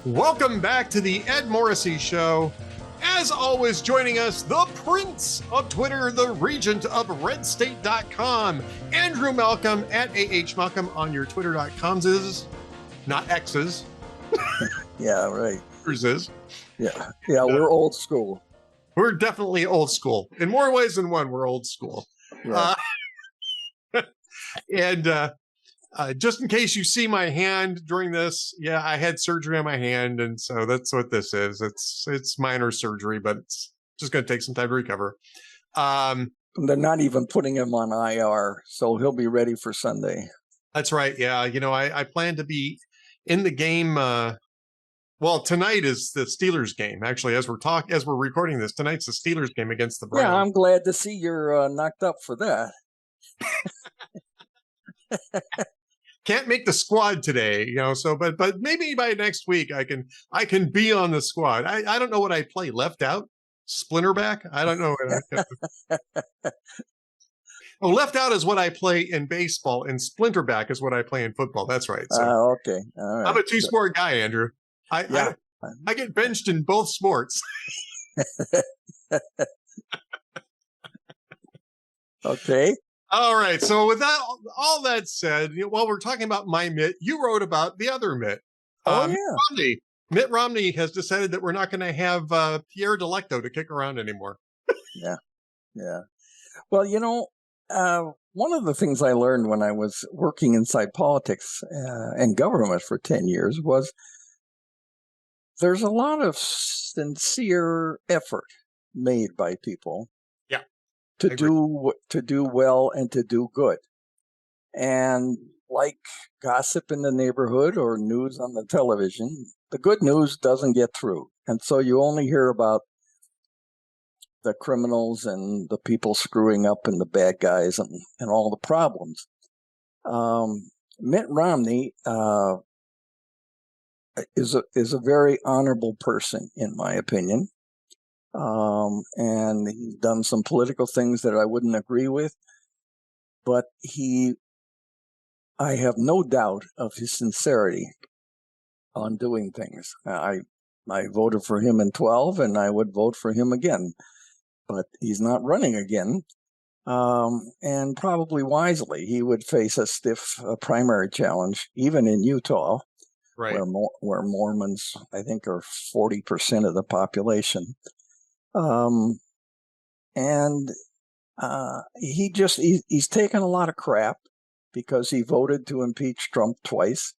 Welcome back to the Ed Morrissey Show. As always, joining us, the Prince of Twitter, the Regent of RedState.com, Andrew Malcolm at AHMalcolm on your Twitter.coms is, not X's. Yeah, right. Yours is. Yeah, we're old school. We're definitely old school. In more ways than one, we're old school. Yeah. And just in case you see my hand during this, yeah, I had surgery on my hand, and so that's what this is. It's minor surgery, but it's just going to take some time to recover. They're not even putting him on IR, so he'll be ready for Sunday. That's right. Yeah, I plan to be in the game. Well, tonight is the Steelers game. Actually, as we're recording this, tonight's the Steelers game against the Browns. Yeah, I'm glad to see you're knocked up for that. Can't make the squad today, so but maybe by next week I can be on the squad. I don't know what I play. Left out? Splinterback? I don't know. Oh, left out is what I play in baseball, and splinterback is what I play in football. That's right. So okay. All right. I'm a two-sport guy, Andrew. I get benched in both sports. Okay. All right. So with that, all that said, while we're talking about my Mitt, you wrote about the other Mitt. Yeah. Mitt Romney has decided that we're not going to have Pierre Delecto to kick around anymore. Yeah. Well, one of the things I learned when I was working inside politics and government for 10 years was there's a lot of sincere effort made by people to do well and to do good. And like gossip in the neighborhood or news on the television, the good news doesn't get through. And so you only hear about the criminals and the people screwing up and the bad guys and all the problems. Mitt Romney is a very honorable person, in my opinion. And he's done some political things that I wouldn't agree with, but I have no doubt of his sincerity on doing things. I voted for him in 2012, and I would vote for him again, but he's not running again. And probably wisely, he would face a stiff primary challenge, even in Utah, right, where Mormons, I think, are 40% of the population. And he's taken a lot of crap because he voted to impeach Trump twice.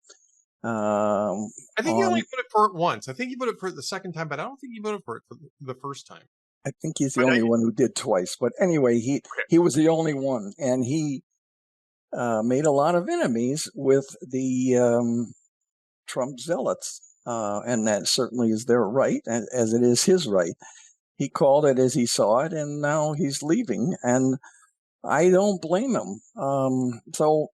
I think he only voted for it once. I think he voted for it the second time, but I don't think he voted for it for the first time. I think he's the only one who did twice. But anyway, he was the only one, and he made a lot of enemies with the Trump zealots, and that certainly is their right, as it is his right. He called it as he saw it, and now he's leaving, and I don't blame him. So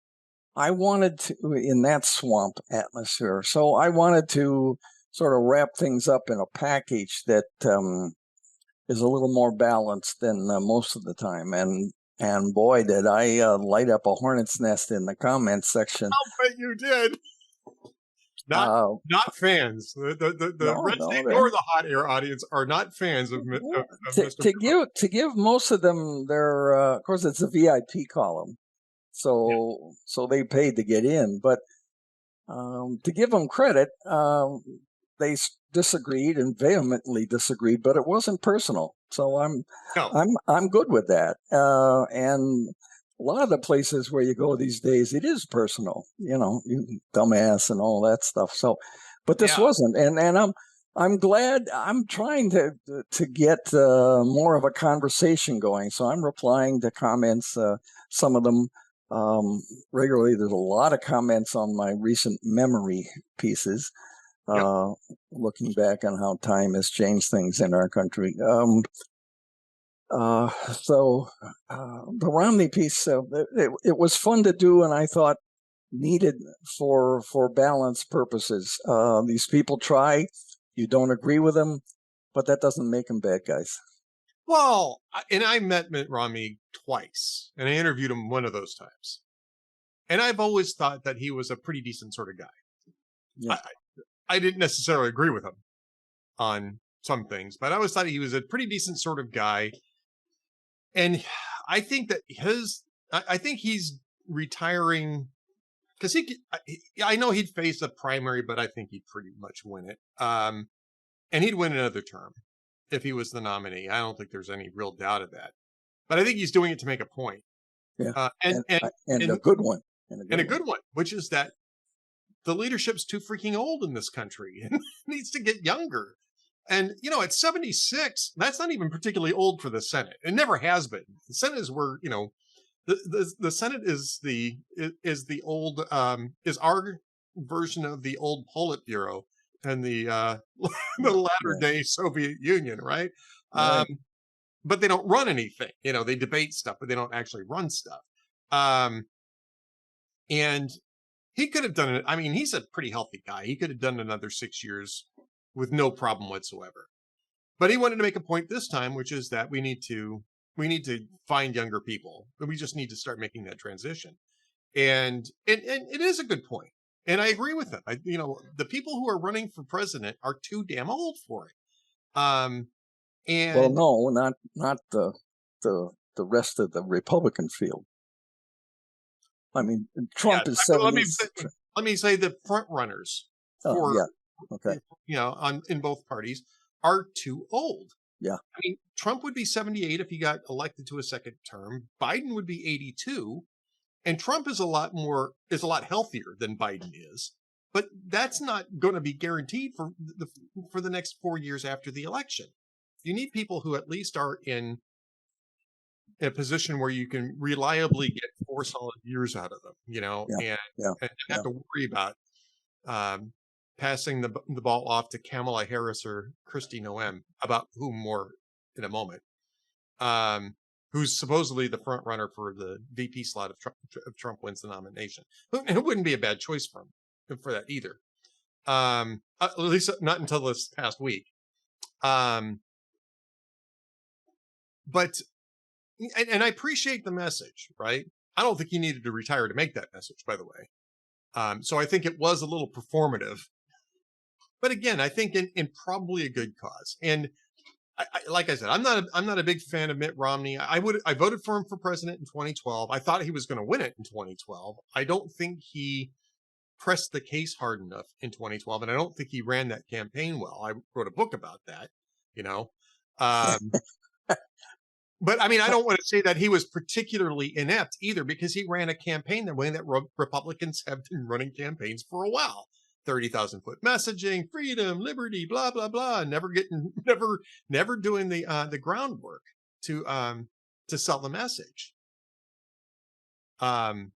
I wanted to, in that swamp atmosphere, so I wanted to sort of wrap things up in a package that is a little more balanced than most of the time. And boy, did I light up a hornet's nest in the comments section. I'll bet you did. Not fans. The Red State nor the Hot Air audience are not fans of Mr. To give most of them their, of course, it's a VIP column, so they paid to get in. But to give them credit, they disagreed and vehemently disagreed, but it wasn't personal. So I'm good with that. And a lot of the places where you go these days, it is personal, you dumbass and all that stuff. So, but this wasn't, and I'm glad. I'm trying to get more of a conversation going. So I'm replying to comments, some of them regularly. There's a lot of comments on my recent memory pieces, looking back on how time has changed things in our country. So the Romney piece, it was fun to do, and I thought needed for balance purposes. These people try. You don't agree with them, but that doesn't make them bad guys. Well, and I met Mitt Romney twice, and I interviewed him one of those times. And I've always thought that he was a pretty decent sort of guy. Yeah. I didn't necessarily agree with him on some things, but I always thought he was a pretty decent sort of guy. And I think that I think he's retiring because I know he'd face a primary, but I think he'd pretty much win it. And he'd win another term if he was the nominee. I don't think there's any real doubt of that. But I think he's doing it to make a point. Yeah, and a good one. And a good one, which is that the leadership's too freaking old in this country and needs to get younger. And, you know, at 76, that's not even particularly old for the Senate. It never has been. The Senate is where, you know, the Senate is the old, is our version of the old Politburo and the latter day Soviet Union, right? Right. But they don't run anything. You know, they debate stuff, but they don't actually run stuff. And he could have done it. I mean, he's a pretty healthy guy. He could have done another 6 years with no problem whatsoever. But he wanted to make a point this time, which is that we need to find younger people. We just need to start making that transition. And it is a good point. And I agree with him. You know, the people who are running for president are too damn old for it. And well, no, not the rest of the Republican field. I mean, Trump is 70. Let me say the front runners for you know in both parties are too old. Yeah, I mean, Trump would be 78 if he got elected to a second term. Biden would be 82, and Trump is a lot healthier than Biden is. But that's not going to be guaranteed for the next 4 years after the election. You need people who at least are in a position where you can reliably get 4 solid years out of them, you know, and have to worry about passing the ball off to Kamala Harris or Kristi Noem, about whom more in a moment, who's supposedly the front runner for the VP slot if Trump wins the nomination. It wouldn't be a bad choice for him for that either. At least not until this past week. But and I appreciate the message, right? I don't think he needed to retire to make that message, by the way. So I think it was a little performative. But again, I think in probably a good cause. And like I said, I'm not a big fan of Mitt Romney. I voted for him for president in 2012. I thought he was going to win it in 2012. I don't think he pressed the case hard enough in 2012, and I don't think he ran that campaign well. I wrote a book about that, you know. But I mean, I don't want to say that he was particularly inept either, because he ran a campaign the way that Republicans have been running campaigns for a while. 30,000-foot messaging, freedom, liberty, blah, blah, blah, never doing the groundwork to sell the message. And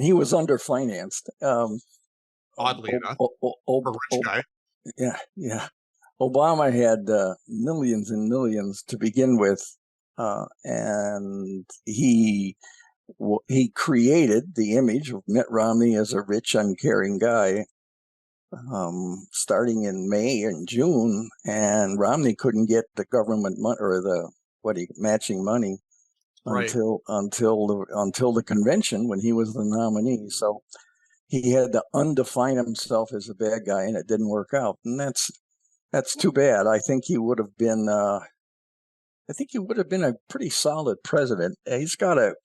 he was underfinanced. Oddly enough, for a rich guy. Yeah. Obama had millions and millions to begin with, and he created the image of Mitt Romney as a rich, uncaring guy, starting in May and June, and Romney couldn't get the government money or the matching money until the convention when he was the nominee. So he had to undefine himself as a bad guy, and it didn't work out, and that's too bad. I think he would have been. I think he would have been a pretty solid president. He's got a.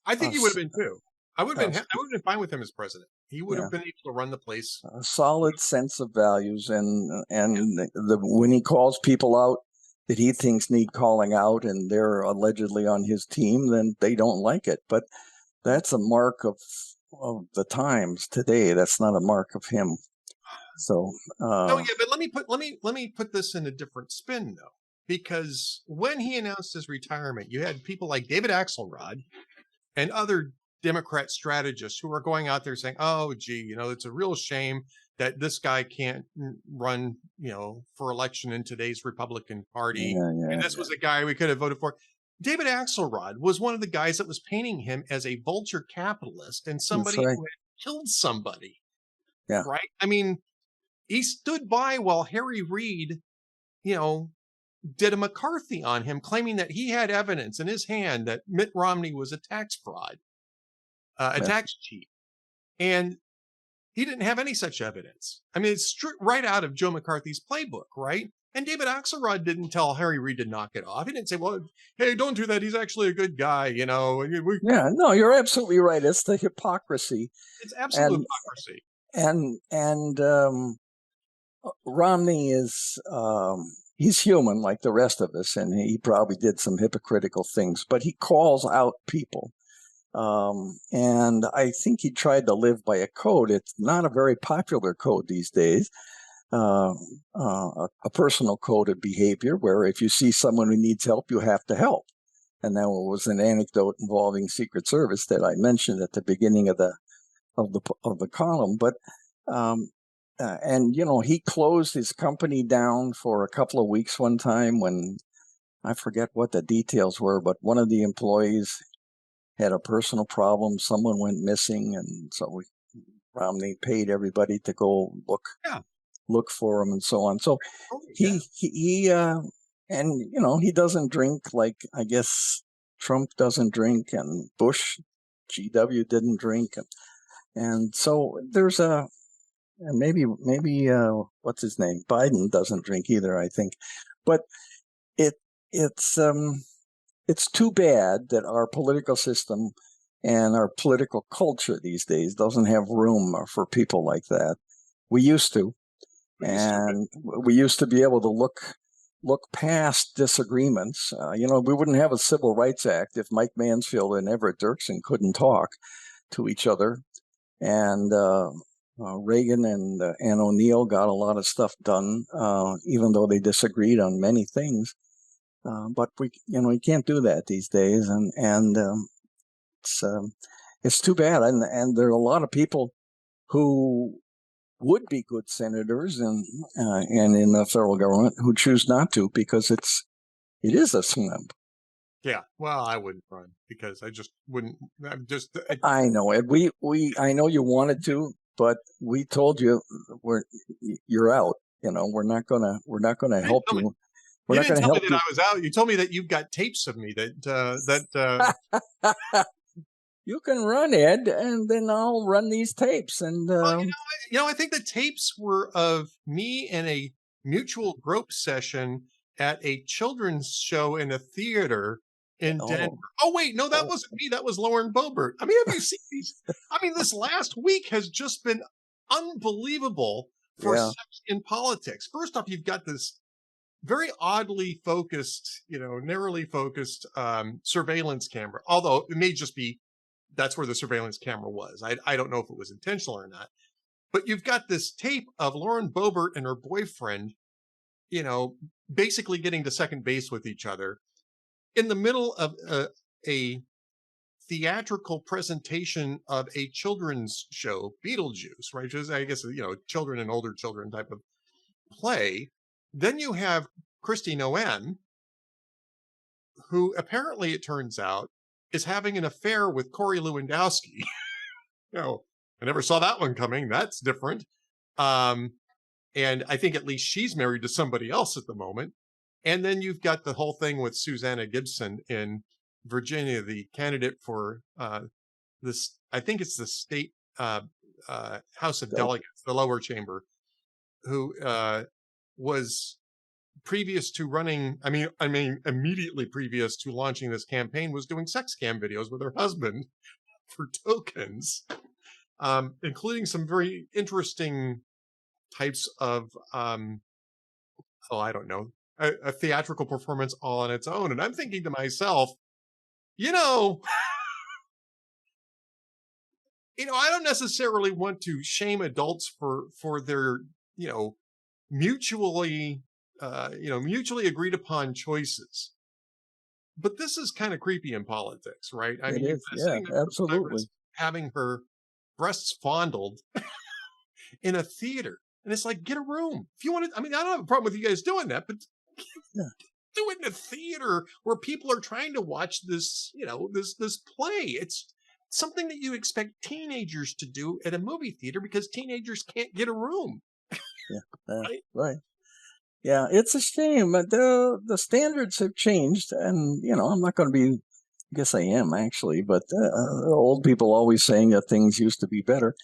I think he would have been too. I would have been fine with him as president. He would have been able to run the place. A solid sense of values, and when he calls people out that he thinks need calling out, and they're allegedly on his team, then they don't like it. But that's a mark of the times today. That's not a mark of him. So but let me put this in a different spin though, because when he announced his retirement, you had people like David Axelrod and other Democrat strategists who are going out there saying, "Oh, gee, you know, it's a real shame that this guy can't run, you know, for election in today's Republican Party." And this was a guy we could have voted for. David Axelrod was one of the guys that was painting him as a vulture capitalist and somebody who had killed somebody. Yeah. Right. I mean, he stood by while Harry Reid, you know, did a McCarthy on him, claiming that he had evidence in his hand that Mitt Romney was a tax fraud, a tax cheat. And he didn't have any such evidence. I mean, it's right out of Joe McCarthy's playbook, right? And David Axelrod didn't tell Harry Reid to knock it off. He didn't say, well, hey, don't do that. He's actually a good guy, you know. Yeah, no, you're absolutely right. It's the hypocrisy. It's absolute hypocrisy. And Romney is, he's human like the rest of us, and he probably did some hypocritical things, but he calls out people. And I think he tried to live by a code. It's not a very popular code these days. A personal code of behavior where if you see someone who needs help, you have to help. And that was an anecdote involving Secret Service that I mentioned at the beginning of the column. But and you know, he closed his company down for a couple of weeks one time when I forget what the details were, but one of the employees had a personal problem. Someone went missing, and so Romney paid everybody to go look for him and so on. So he and you know, he doesn't drink like I guess Trump doesn't drink, and Bush, GW didn't drink, and so there's maybe what's his name? Biden doesn't drink either, I think, but it's too bad that our political system and our political culture these days doesn't have room for people like that. We used to, and we used to be able to look past disagreements. You know, we wouldn't have a Civil Rights Act if Mike Mansfield and Everett Dirksen couldn't talk to each other. And Reagan and O'Neill got a lot of stuff done, even though they disagreed on many things. But you can't do that these days, and it's too bad. And there are a lot of people who would be good senators and in the federal government who choose not to because it is a swamp. Yeah, well, I wouldn't run because I just wouldn't. I know it. I know you wanted to, but we told you you're out. You know, we're not gonna help you. We're not going to help you. I was out. You told me that you've got tapes of me that. You can run, Ed, and then I'll run these tapes. And well, I think the tapes were of me in a mutual grope session at a children's show in a theater in Denver. Oh wait, no, that wasn't me. That was Lauren Boebert. I mean, have you seen these? I mean, this last week has just been unbelievable for sex in politics. First off, you've got this very oddly focused, narrowly focused surveillance camera, although it may just be that's where the surveillance camera was. I don't know if it was intentional or not. But you've got this tape of Lauren Boebert and her boyfriend, basically getting to second base with each other in the middle of a theatrical presentation of a children's show, Beetlejuice, right? Which is, I guess, children and older children type of play. Then you have Kristi Noem, who apparently, it turns out, is having an affair with Corey Lewandowski. I never saw that one coming. That's different. And I think at least she's married to somebody else at the moment. And then you've got the whole thing with Susanna Gibson in Virginia, the candidate for this, I think it's the state House of Delegates, the lower chamber, who was previous to running, immediately previous to launching this campaign, was doing sex cam videos with her husband for tokens, including some very interesting types of, I don't know, a theatrical performance all on its own. And I'm thinking to myself, I don't necessarily want to shame adults for their, mutually agreed upon choices. But this is kind of creepy in politics, right? I mean, absolutely. Having her breasts fondled in a theater. And it's like, get a room. If you want to, I don't have a problem with you guys doing that, but do it in a theater where people are trying to watch this, this play. It's something that you expect teenagers to do at a movie theater because teenagers can't get a room. Right. Yeah, it's a shame. The standards have changed, and I'm not going to be. I guess I am actually, but old people always saying that things used to be better.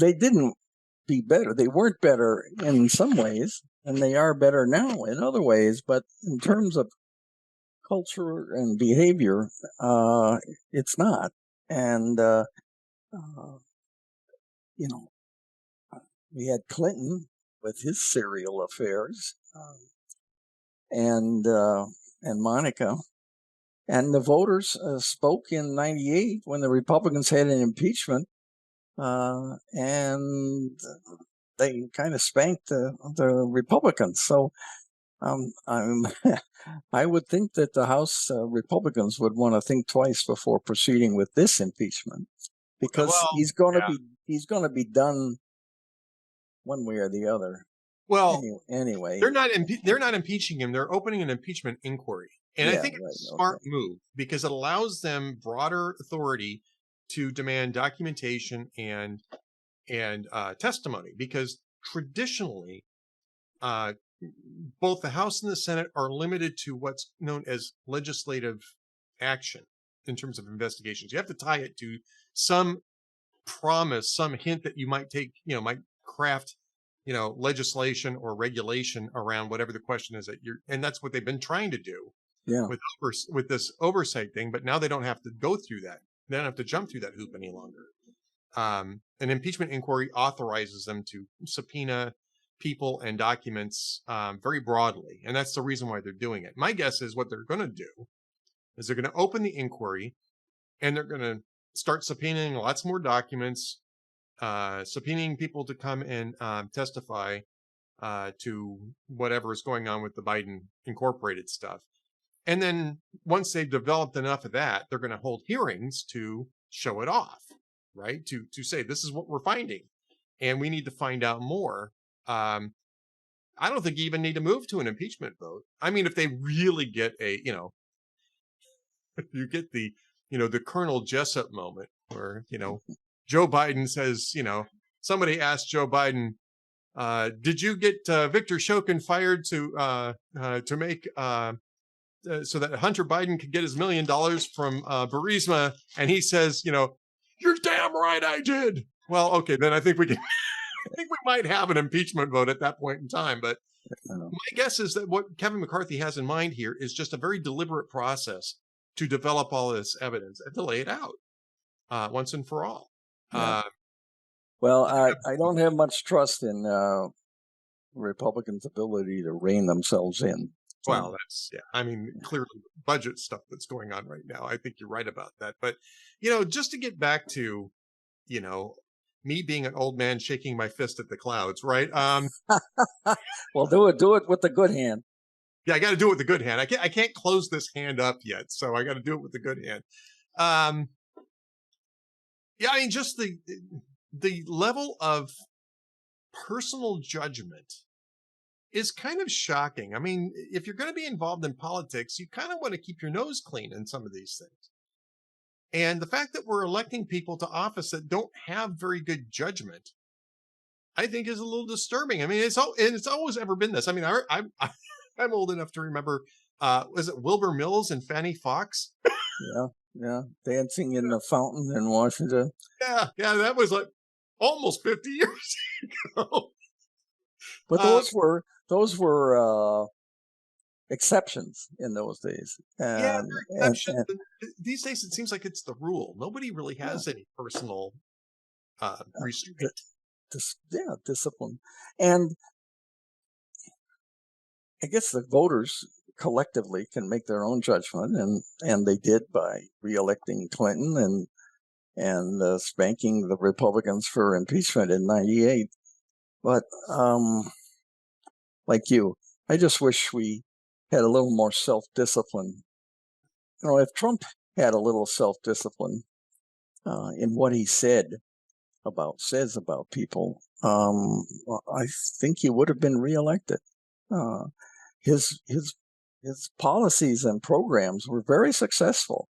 they didn't be better. They weren't better in some ways, and they are better now in other ways. But in terms of culture and behavior, it's not. And you know, we had Clinton with his serial affairs, and Monica, and the voters spoke in '98 when the Republicans had an impeachment, and they kind of spanked the Republicans. So I would think that the House Republicans would want to think twice before proceeding with this impeachment, because he's going to be done one way or the other. Well, anyway, they're not impeaching him. They're opening an impeachment inquiry, and I think it's a smart move because it allows them broader authority to demand documentation and testimony. Because traditionally, both the House and the Senate are limited to what's known as legislative action in terms of investigations. You have to tie it to some promise, some hint that you might take, might craft, legislation or regulation around whatever the question is and that's what they've been trying to do with this oversight thing. But now they don't have to go through that. They don't have to jump through that hoop any longer. An impeachment inquiry authorizes them to subpoena people and documents very broadly. And that's the reason why they're doing it. My guess is what they're going to do is they're going to open the inquiry and they're going to start subpoenaing lots more documents, subpoenaing people to come and testify to whatever is going on with the Biden Incorporated stuff. And then once they've developed enough of that, they're going to hold hearings to show it off, right? To say, this is what we're finding and we need to find out more. I don't think you even need to move to an impeachment vote. I mean, if they really get you get the Colonel Jessup moment where, Joe Biden says, somebody asked Joe Biden, did you get Victor Shokin fired to make so that Hunter Biden could get his $1 million from Burisma? And he says, you're damn right I did. Well, okay, then I think we can. I think we might have an impeachment vote at that point in time. But my guess is that what Kevin McCarthy has in mind here is just a very deliberate process to develop all this evidence and to lay it out once and for all. Yeah. Well, I don't have much trust in Republicans' ability to rein themselves in. Well, I mean, clearly budget stuff that's going on right now. I think you're right about that. But, just to get back to, me being an old man shaking my fist at the clouds, right? Well, do it with the good hand. Yeah, I got to do it with the good hand. I can't close this hand up yet, so I got to do it with the good hand. Yeah, I mean, just the level of personal judgment is kind of shocking. I mean, if you're going to be involved in politics, you kind of want to keep your nose clean in some of these things. And the fact that we're electing people to office that don't have very good judgment, I think, is a little disturbing. I mean, it's always ever been this. I mean, I'm old enough to remember, was it Wilbur Mills and Fannie Fox? Yeah, dancing in the fountain in Washington. Yeah, that was like almost 50 years ago. But those were exceptions in those days. Exceptions. These days, it seems like it's the rule. Nobody really has any personal restraint. Discipline. And I guess the voters collectively can make their own judgment, and they did by reelecting Clinton and spanking the Republicans for impeachment in '98. But like you, I just wish we had a little more self-discipline. If Trump had a little self-discipline in what he says about people, I think he would have been reelected. His policies and programs were very successful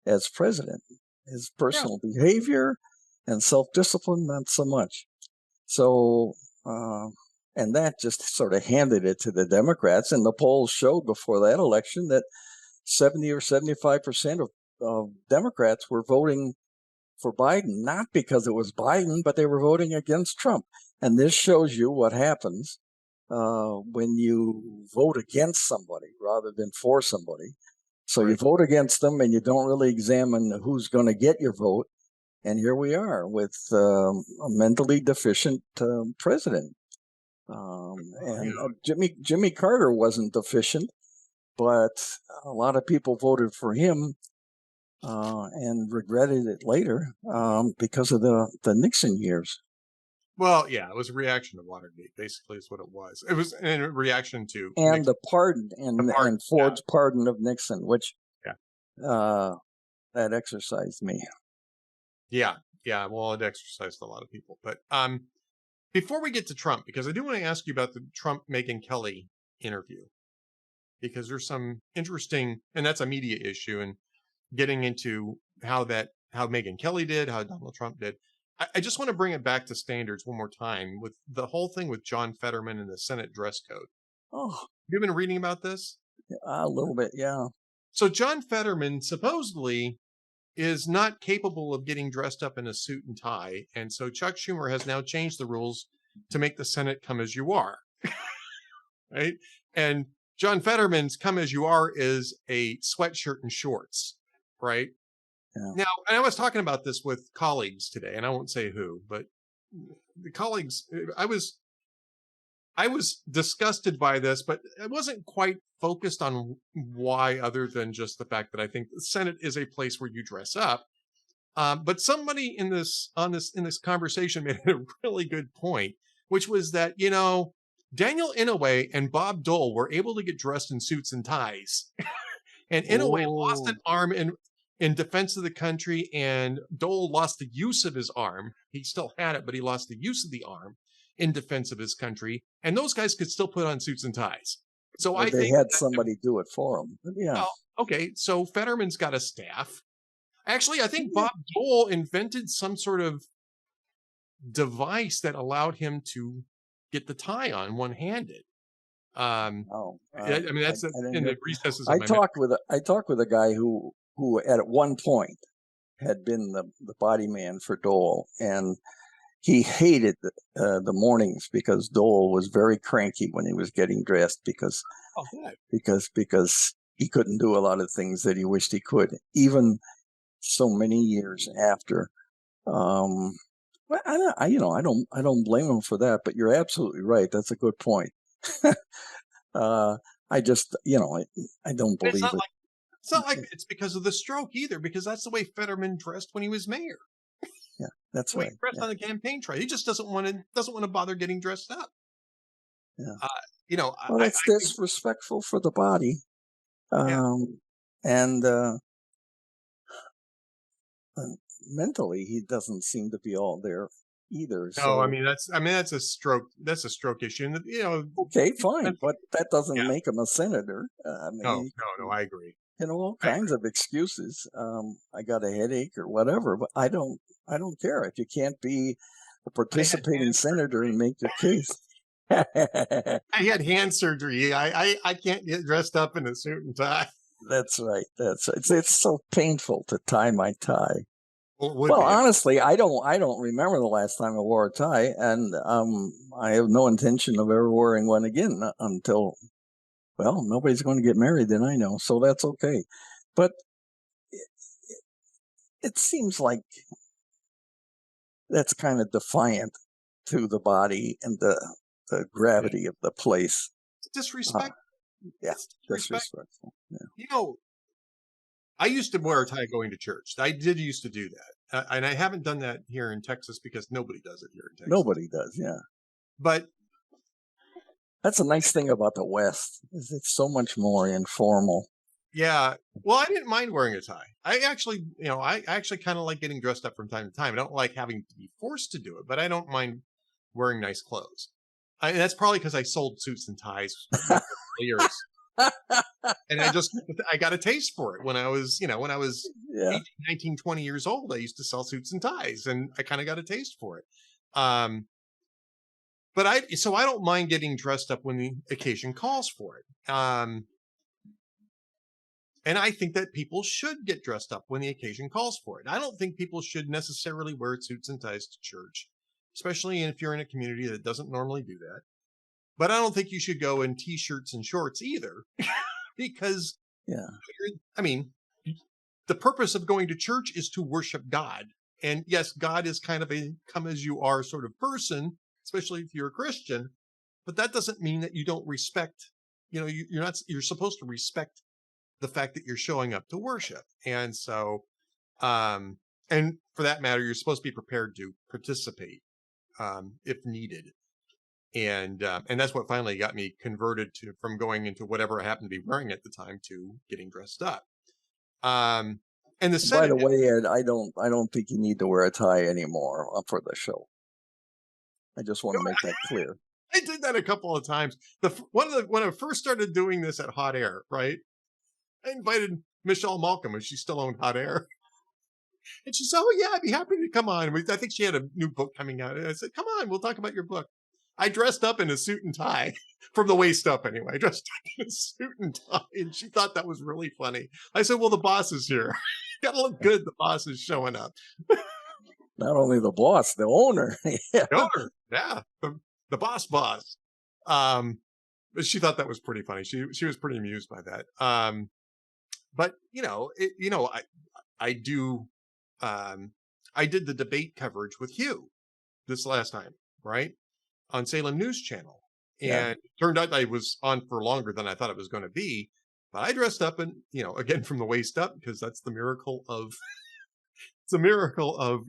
as president. His personal behavior and self-discipline, not so much. So, and that just sort of handed it to the Democrats. And the polls showed before that election that 70 or 75% of Democrats were voting for Biden, not because it was Biden, but they were voting against Trump. And this shows you what happens when you vote against somebody rather than for somebody. So you vote against them and you don't really examine who's going to get your vote. And here we are with a mentally deficient president. Jimmy Carter wasn't deficient, but a lot of people voted for him and regretted it later because of the Nixon years. Well, yeah, it was a reaction to Watergate, basically, is what it was. It was in reaction to and Nixon. And Ford's pardon of Nixon, which that exercised me. Yeah. Well, it exercised a lot of people. But before we get to Trump, because I do want to ask you about the Trump Megyn Kelly interview, because there's some interesting, and that's a media issue, and getting into how Megyn Kelly did, how Donald Trump did. I just want to bring it back to standards one more time with the whole thing with John Fetterman and the Senate dress code. Oh, you've been reading about this? A little bit, yeah. So John Fetterman supposedly is not capable of getting dressed up in a suit and tie. And so Chuck Schumer has now changed the rules to make the Senate come as you are. Right? And John Fetterman's come as you are is a sweatshirt and shorts. Right? Yeah. Now, and I was talking about this with colleagues today, and I won't say who, but the colleagues, I was disgusted by this, but I wasn't quite focused on why, other than just the fact that I think the Senate is a place where you dress up. But somebody in this conversation made a really good point, which was that, Daniel Inouye and Bob Dole were able to get dressed in suits and ties, and Inouye lost an arm in defense of the country, and Dole lost the use of his arm. He still had it, but he lost the use of the arm in defense of his country. And those guys could still put on suits and ties. So I think they had somebody do it for them. Yeah. Well, okay. So Fetterman's got a staff. Actually, I think Bob Dole invented some sort of device that allowed him to get the tie on one-handed. I mean, that's in the recesses of my memory. I talked with a guy who at one point had been the body man for Dole, and he hated the mornings because Dole was very cranky when he was getting dressed because he couldn't do a lot of things that he wished he could, even so many years after. I don't blame him for that, but you're absolutely right. That's a good point. I just, I don't believe it. It's not like it's because of the stroke either, because that's the way Fetterman dressed when he was mayor. Yeah, that's right. He dressed on the campaign trail. He just doesn't want to bother getting dressed up. Yeah. It's disrespectful for the body. And mentally, he doesn't seem to be all there either. No, so, I mean that's a stroke. That's a stroke issue. And okay, fine, but that doesn't make him a senator. No, I agree. All kinds of excuses. I got a headache or whatever, but I don't care if you can't be a participating senator and make your case. I had hand surgery. I can't get dressed up in a suit and tie. That's right. It's so painful to tie my tie. Well, honestly, I don't remember the last time I wore a tie, and I have no intention of ever wearing one again until. Well, nobody's going to get married then, I know, so that's okay. But it seems like that's kind of defiant to the body and the gravity of the place. It's disrespectful. Disrespectful. Yeah. I used to wear a tie going to church. I did used to do that. And I haven't done that here in Texas because nobody does it here in Texas. Nobody does, yeah. But that's a nice thing about the West, is it's so much more informal. Yeah. Well, I didn't mind wearing a tie. I actually kind of like getting dressed up from time to time. I don't like having to be forced to do it, but I don't mind wearing nice clothes. That's probably because I sold suits and ties for years. And I got a taste for it when I was 18, 19, 20 years old. I used to sell suits and ties, and I kind of got a taste for it. But I don't mind getting dressed up when the occasion calls for it. And I think that people should get dressed up when the occasion calls for it. I don't think people should necessarily wear suits and ties to church, especially if you're in a community that doesn't normally do that. But I don't think you should go in t-shirts and shorts either, because, I mean, the purpose of going to church is to worship God. And yes, God is kind of a come as you are sort of person, especially if you're a Christian, but that doesn't mean that you don't respect, you're supposed to respect the fact that you're showing up to worship. And so, and for that matter, you're supposed to be prepared to participate, if needed. And that's what finally got me converted from going into whatever I happened to be wearing at the time to getting dressed up. And the Senate, by the way, Ed, I don't think you need to wear a tie anymore for the show. I just want to make that clear. I did that a couple of times. When I first started doing this at Hot Air, right? I invited Michelle Malcolm when she still owned Hot Air. And she said, "Oh yeah, I'd be happy to come on." I think she had a new book coming out. And I said, "Come on, we'll talk about your book." I dressed up in a suit and tie, from the waist up anyway. I dressed up in a suit and tie, and she thought that was really funny. I said, "Well, the boss is here. Gotta look good. The boss is showing up." Not only the boss, the owner. The owner, yeah, the boss. But she thought that was pretty funny. She was pretty amused by that. But I did the debate coverage with Hugh this last time, right, on Salem News Channel, and it turned out I was on for longer than I thought it was going to be. But I dressed up, and again from the waist up, because that's the miracle of it's a miracle of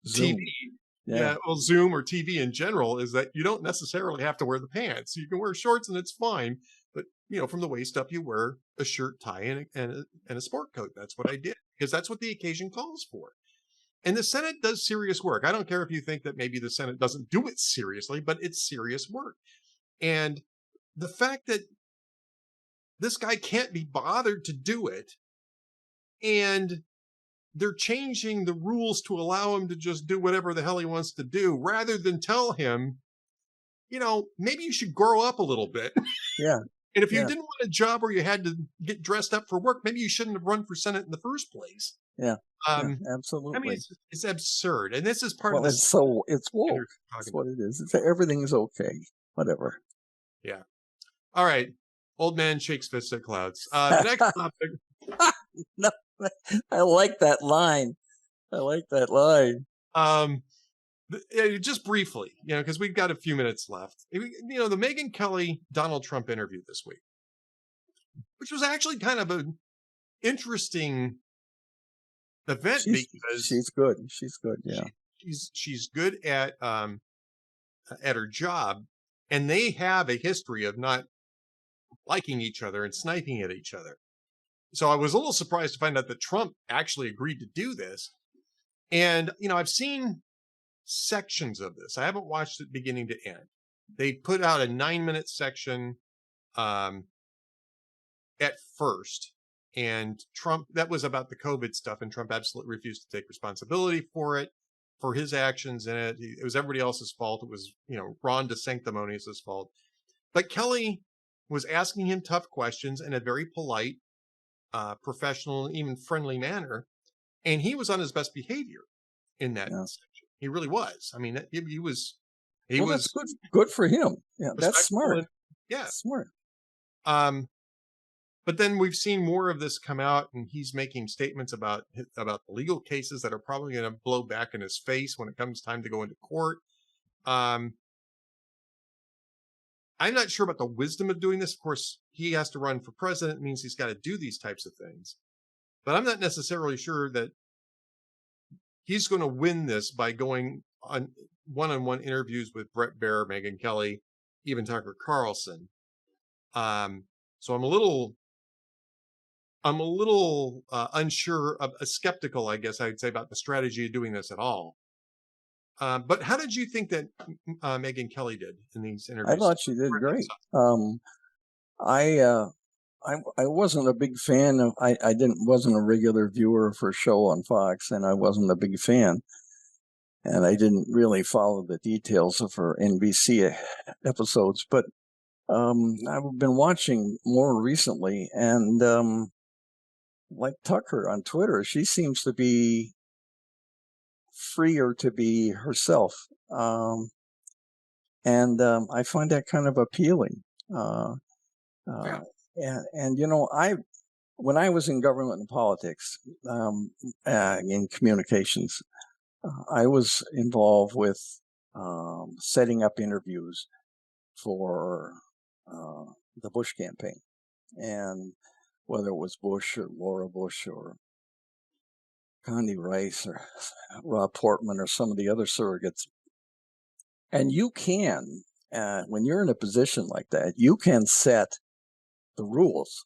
Zoom. TV. Yeah, well, Zoom or TV in general is that you don't necessarily have to wear the pants. You can wear shorts and it's fine. But, from the waist up, you wear a shirt, tie, and a sport coat. That's what I did, because that's what the occasion calls for. And the Senate does serious work. I don't care if you think that maybe the Senate doesn't do it seriously, but it's serious work. And the fact that this guy can't be bothered to do it, and they're changing the rules to allow him to just do whatever the hell he wants to do, rather than tell him, maybe you should grow up a little bit. Yeah. And if you didn't want a job where you had to get dressed up for work, maybe you shouldn't have run for Senate in the first place. Yeah. Absolutely. I mean, it's absurd. And this is part of it's woke. That's what it is. Everything is okay. Whatever. Yeah. All right. Old man shakes fists at clouds. The next topic. No, I like that line. Just briefly, because we've got a few minutes left. The Megyn Kelly Donald Trump interview this week, which was actually kind of an interesting event, because she's good. She's good. Yeah, she's good at her job, and they have a history of not liking each other and sniping at each other. So I was a little surprised to find out that Trump actually agreed to do this. And, I've seen sections of this. I haven't watched it beginning to end. They put out a 9-minute section at first. And Trump, that was about the COVID stuff. And Trump absolutely refused to take responsibility for it, for his actions in it. It was everybody else's fault. It was, Ron DeSanctimonious' fault. But Kelly was asking him tough questions in a very polite, professional, and even friendly manner, and he was on his best behavior in that section. He really was. I mean, he was. That's good for him. Yeah, that's smart. Smart. But then we've seen more of this come out, and he's making statements about the legal cases that are probably going to blow back in his face when it comes time to go into court. I'm not sure about the wisdom of doing this. Of course, he has to run for president. It means he's got to do these types of things. But I'm not necessarily sure that he's going to win this by going on one-on-one interviews with Brett Baier, Megyn Kelly, even Tucker Carlson. So I'm a little unsure, skeptical, I guess I'd say, about the strategy of doing this at all. But how did you think that Megyn Kelly did in these interviews? I thought she did great. I wasn't a big fan of. Wasn't a regular viewer of her show on Fox, and I wasn't a big fan. And I didn't really follow the details of her NBC episodes. But I've been watching more recently, and like Tucker on Twitter, she seems to be freer to be herself, and I find that kind of appealing. Yeah. And when I was in government and politics, in communications, I was involved with setting up interviews for the Bush campaign, and whether it was Bush or Laura Bush or Condi Rice or Rob Portman or some of the other surrogates. And you can, when you're in a position like that, you can set the rules.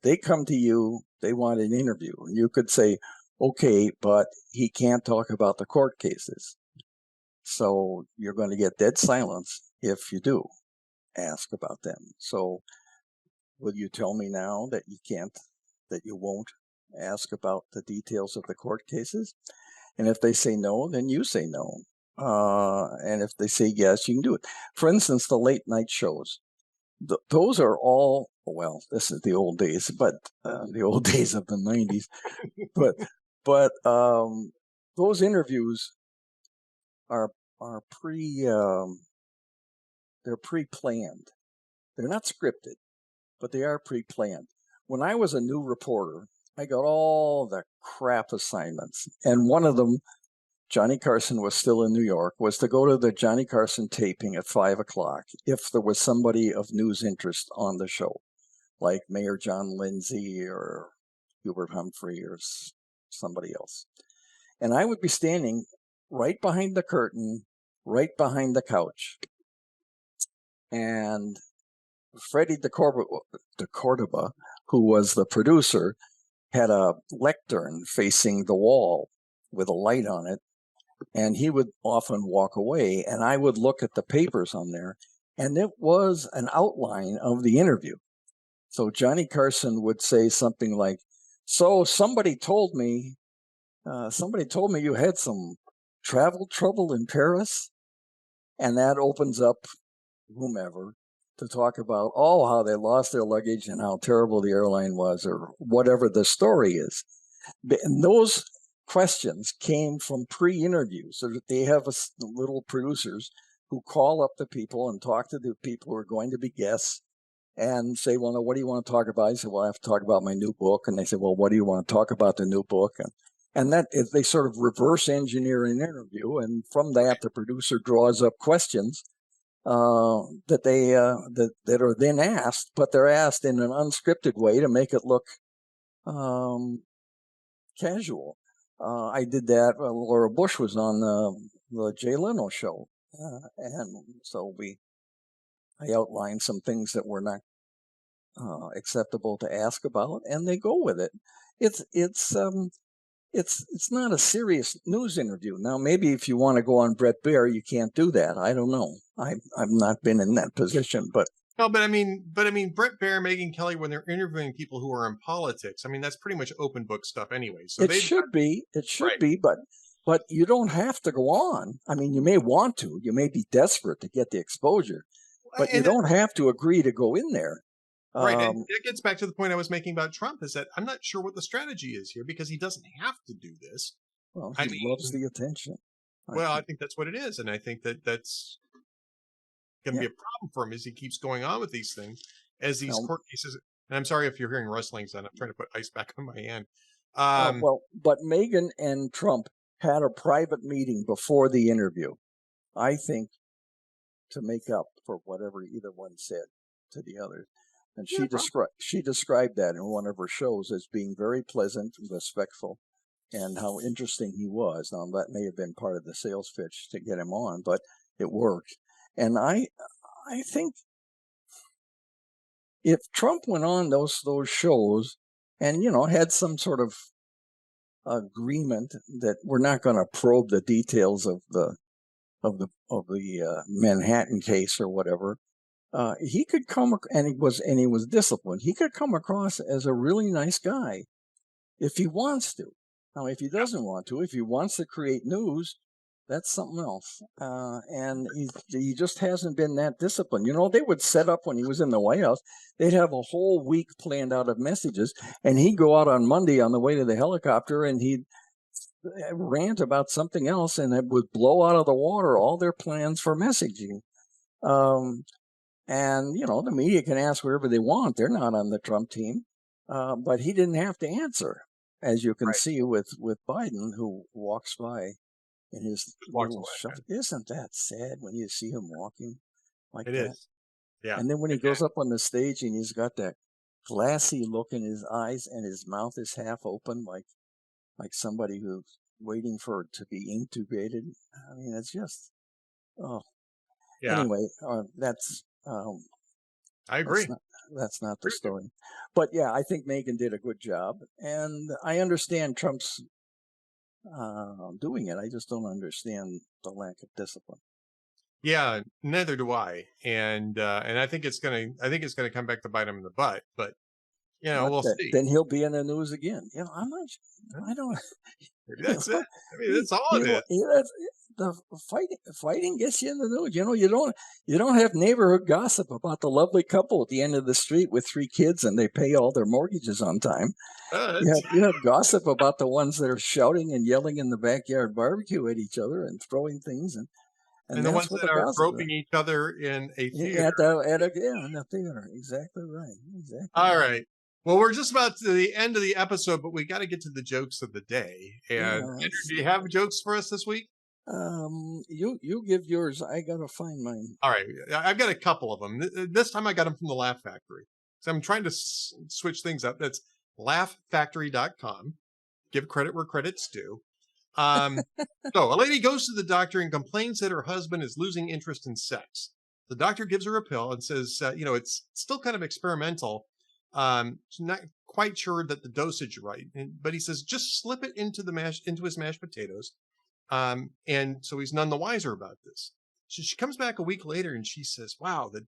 They come to you, they want an interview, and you could say, okay, but he can't talk about the court cases. So you're going to get dead silence if you do ask about them. So will you tell me now that you can't, that you won't ask about the details of the court cases? And if they say no, then you say no. And if they say yes, you can do it. For instance, the late night shows. Those are all, well, this is the old days, but the old days of the 90s. But those interviews are they're pre-planned. They're not scripted, but they are pre-planned. When I was a new reporter, I got all the crap assignments, and one of them, Johnny Carson was still in New York, was to go to the Johnny Carson taping at 5:00 if there was somebody of news interest on the show, like Mayor John Lindsay or Hubert Humphrey or somebody else. And I would be standing right behind the curtain, right behind the couch. And Freddie DeCordova, who was the producer, had a lectern facing the wall with a light on it. And he would often walk away, and I would look at the papers on there, and it was an outline of the interview. So Johnny Carson would say something like, so somebody told me you had some travel trouble in Paris. And that opens up whomever to talk about, how they lost their luggage and how terrible the airline was, or whatever the story is. And those questions came from pre-interviews. So they have little producers who call up the people and talk to the people who are going to be guests and say, well, no, what do you want to talk about? I say, well, I have to talk about my new book. And they say, well, what do you want to talk about the new book? And that they sort of reverse engineer an interview. And from that, the producer draws up questions that are then asked, but they're asked in an unscripted way to make it look casual. I did that. Laura Bush was on the Jay Leno show, and so I outlined some things that were not acceptable to ask about, and they go with it. It's not a serious news interview. Now, maybe if you want to go on Bret Baier, you can't do that. I don't know. I've not been in that position, but. No, but I mean, Bret Baier, Megyn Kelly, when they're interviewing people who are in politics, I mean, that's pretty much open book stuff anyway. So it should be, but you don't have to go on. I mean, you may want to, you may be desperate to get the exposure, but you don't have to agree to go in there. Right. And it gets back to the point I was making about Trump, is that I'm not sure what the strategy is here, because he doesn't have to do this. Well, he loves the attention. I think that's what it is. And I think that's going to be a problem for him as he keeps going on with these things, as these court cases. And I'm sorry if you're hearing rustling, son. I'm trying to put ice back on my hand. But Megyn and Trump had a private meeting before the interview, I think, to make up for whatever either one said to the other. And she described that in one of her shows as being very pleasant and respectful, and how interesting he was. Now, that may have been part of the sales pitch to get him on, but it worked. And I think if Trump went on those shows and, had some sort of agreement that we're not going to probe the details of the Manhattan case or whatever, he could come, and he was disciplined. He could come across as a really nice guy if he wants to. Now, if he doesn't want to, if he wants to create news, That's something else. And he just hasn't been that disciplined. They would set up when he was in the White House, they'd have a whole week planned out of messages. And he'd go out on Monday on the way to the helicopter and he'd rant about something else, and it would blow out of the water all their plans for messaging. And, the media can ask whatever they want. They're not on the Trump team. But he didn't have to answer, as you can see with Biden, who walks by in his little shuffle. Isn't that sad when you see him walking like that? It is. Yeah. And then when he goes up on the stage and he's got that glassy look in his eyes and his mouth is half open, like somebody who's waiting for it to be intubated. I mean, it's just, Yeah. Anyway, that's. I agree. That's not the story. But yeah, I think Megan did a good job. And I understand Trump's doing it. I just don't understand the lack of discipline. Yeah, neither do I. And I think it's gonna come back to bite him in the butt. But we'll see. Then he'll be in the news again. I'm not. I don't. That's it. I mean, that's all it is. The fighting gets you in the news. You don't have neighborhood gossip about the lovely couple at the end of the street with 3 kids and they pay all their mortgages on time. You have gossip about the ones that are shouting and yelling in the backyard barbecue at each other and throwing things and the ones that are groping each other in a theater. In a theater. Exactly right. Exactly. All right. Well, we're just about to the end of the episode, but we got to get to the jokes of the day. And Andrew, do you have jokes for us this week? You give yours. I gotta find mine. All right, I've got a couple of them. This time I got them from the Laugh Factory. So I'm trying to switch things up. That's laughfactory.com. Give credit where credit's due. So a lady goes to the doctor and complains that her husband is losing interest in sex. The doctor gives her a pill and says, it's still kind of experimental. She's not quite sure that the dosage is right, but he says just slip it into his mashed potatoes. And so he's none the wiser about this. So she comes back a week later and she says, wow, the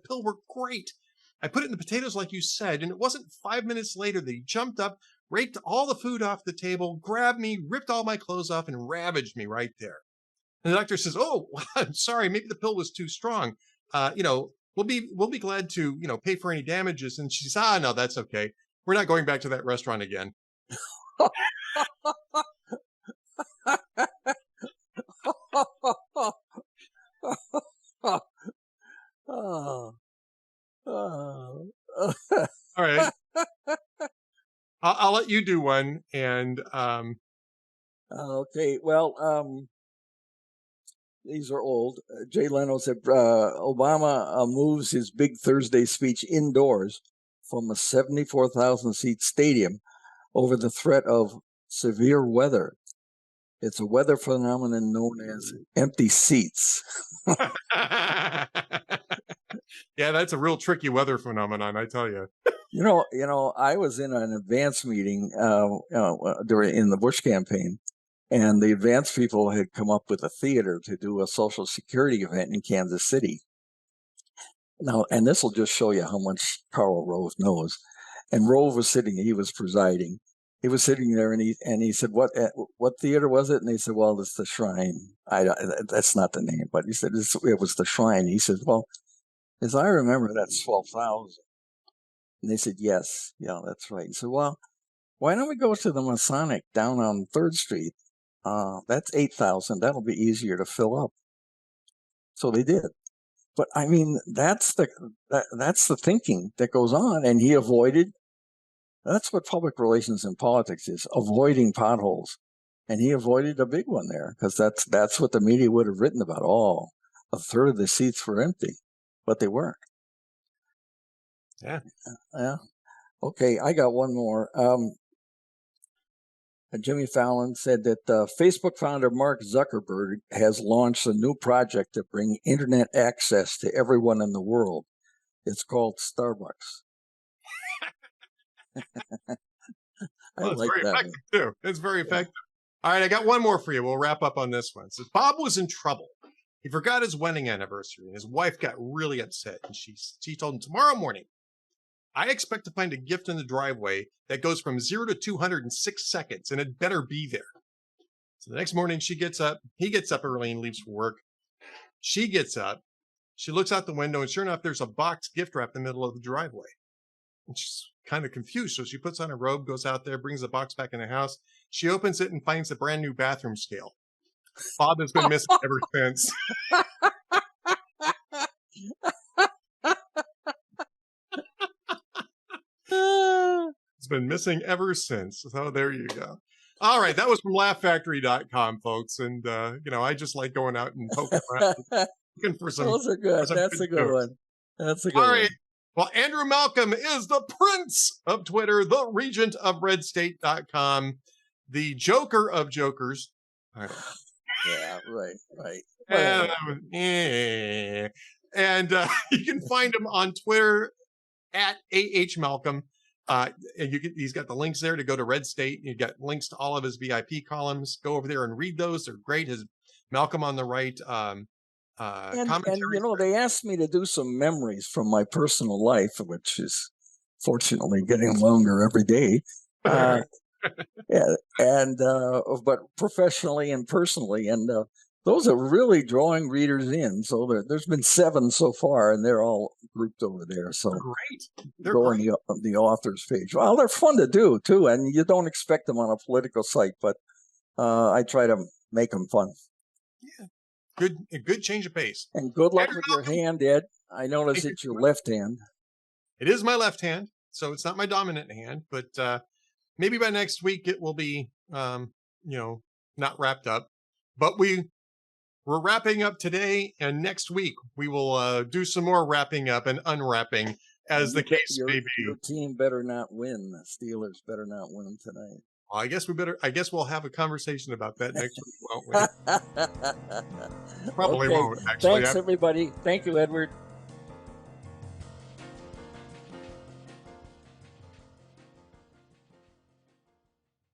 pill worked great. I put it in the potatoes like you said, and it wasn't 5 minutes later that he jumped up, raked all the food off the table, grabbed me, ripped all my clothes off, and ravaged me right there. And the doctor says, oh, I'm sorry, maybe the pill was too strong. We'll be glad to, pay for any damages. And she says, no, that's okay. We're not going back to that restaurant again. All right. I'll let you do one. And okay. Well, these are old. Jay Leno said Obama moves his big Thursday speech indoors from a 74,000 seat stadium over the threat of severe weather. It's a weather phenomenon known as empty seats. Yeah, that's a real tricky weather phenomenon, I tell you. I was in an advance meeting in the Bush campaign, and the advance people had come up with a theater to do a Social Security event in Kansas City. Now, and this will just show you how much Karl Rove knows. And Rove was he was presiding. He was sitting there, and he said, "What theater was it?" And they said, "Well, it's the Shrine." That's not the name, but he said it was the Shrine. He said, "Well, as I remember, that's 12,000." And they said, "Yes, yeah, that's right." He said, "Well, why don't we go to the Masonic down on 3rd Street? That's 8,000. That'll be easier to fill up." So they did. But I mean, that's the thinking that goes on, and he avoided. That's what public relations in politics is, avoiding potholes. And he avoided a big one there because that's what the media would have written about. Oh, a third of the seats were empty, but they weren't. Yeah. Yeah. Okay, I got one more. Jimmy Fallon said that Facebook founder Mark Zuckerberg has launched a new project to bring internet access to everyone in the world. It's called Starbucks. It's very effective too. It's very effective. All right, I got one more for you. We'll wrap up on this one. It says Bob was in trouble. He forgot his wedding anniversary, and his wife got really upset. And she told him, tomorrow morning, I expect to find a gift in the driveway that goes from 0 to 200 in 6 seconds, and it better be there. So the next morning she gets up. He gets up early and leaves for work. She gets up. She looks out the window, and sure enough, there's a box gift wrap in the middle of the driveway. And she's kind of confused. So she puts on her robe, goes out there, brings the box back in the house. She opens it and finds a brand new bathroom scale. Bob has been missing ever since. It's been missing ever since. So there you go. All right. That was from laughfactory.com, folks. And, I just like going out and poking around, looking for some. Those are good. That's a good one. That's a good one. All right. Well, Andrew Malcolm is the prince of Twitter, the regent of redstate.com, the joker of jokers. Yeah, right. And you can find him on Twitter at @AHMalcolm. He's got the links there to go to Red State. You got links to all of his VIP columns. Go over there and read those. They're great. His Malcolm on the Right and they asked me to do some memories from my personal life, which is fortunately getting longer every day. But professionally and personally, and those are really drawing readers in. So there's been 7 so far, and they're all grouped over there. So they're go great. on the author's page. Well, they're fun to do too, and you don't expect them on a political site, but I try to make them fun. Yeah. Good change of pace. And good luck with your hand, Ed. I notice it's your left hand. It is my left hand, so it's not my dominant hand, but maybe by next week it will be, not wrapped up. But we're wrapping up today, and next week we will do some more wrapping up and unwrapping, as the case may be. Your team better not win. The Steelers better not win tonight. Well, I guess we'll have a conversation about that next week, won't we? Probably won't, actually. Thanks, everybody. Thank you, Edward.